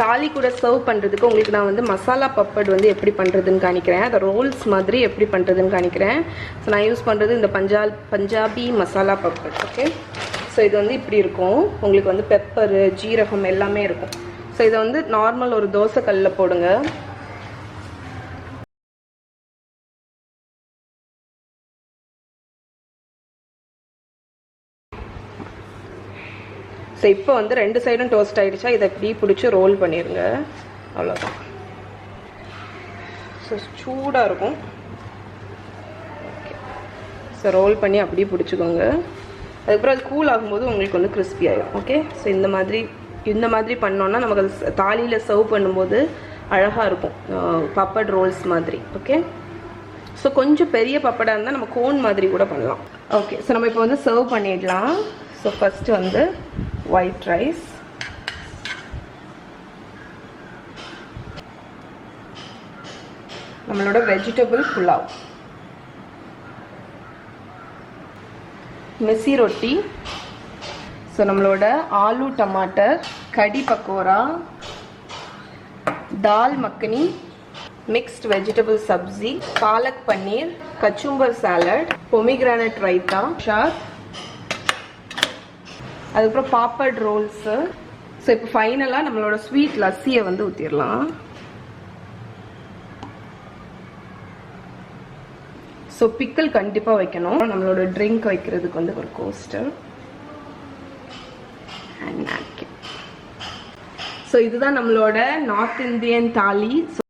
தாலி கூட சர்வ் பண்ணுறதுக்கு உங்களுக்கு நான் வந்து மசாலா பப்பட் வந்து எப்படி பண்ணுறதுன்னு காணிக்கிறேன். அதை ரோல்ஸ் மாதிரி எப்படி பண்ணுறதுன்னு காணிக்கிறேன். ஸோ நான் யூஸ் பண்ணுறது இந்த Punjabi masala puppet. Okay, so இது வந்து இப்படி இருக்கும். உங்களுக்கு வந்து பெப்பரு, ஜீரகம் எல்லாமே இருக்கும். ஸோ இதை வந்து நார்மல் ஒரு தோசை கல்லில் போடுங்க. ஸோ இப்போ வந்து 2 சைடும் டோஸ்ட் ஆகிடுச்சா, இதை இப்படி பிடிச்சி ரோல் பண்ணிடுங்க. அவ்வளோதான். ஸோ சூடாக இருக்கும். ஓகே, ஸோ ரோல் பண்ணி அப்படியே பிடிச்சிக்கோங்க. அதுக்கப்புறம் அது கூல் ஆகும்போது உங்களுக்கு வந்து கிறிஸ்பி ஆகிடும். ஓகே, ஸோ இந்த மாதிரி பண்ணோன்னா நமக்கு அது தாலியில் சர்வ் பண்ணும்போது அழகாக இருக்கும், பப்பட் ரோல்ஸ் மாதிரி. ஓகே, ஸோ கொஞ்சம் பெரிய பப்படாக இருந்தால் நம்ம கோன் மாதிரி கூட பண்ணலாம். ஓகே, ஸோ நம்ம இப்போ வந்து சர்வ் பண்ணிடலாம். ஸோ ஃபஸ்ட்டு வந்து ஒயிட் ரைஸ், நம்மளோட வெஜிடபிள் புலாவ், மிஸ்ஸி ரொட்டி, ஸோ நம்மளோட ஆலு டமாட்டர், கடி பக்கோரா, தால் மக்கனி, மிக்ஸ்ட் வெஜிடபிள் சப்ஜி, பாலக் பன்னீர், கச்சும்பர் சாலட், பொமிகிரானட் ரைத்தா, ஷார், அதுக்கப்புறம் பாப்பட் ரோல்ஸு. ஸோ இப்போ ஃபைனலாக நம்மளோட ஸ்வீட் லஸ்ஸியை வந்து ஊற்றிடலாம். ஸோ பிக்கல் கண்டிப்பாக வைக்கணும். நம்மளோட ட்ரிங்க் வைக்கிறதுக்கு வந்து ஒரு கோஸ்டர் அண்ட் நாப்கின். ஸோ இதுதான் நம்மளோட நார்த் இந்தியன் தாலி.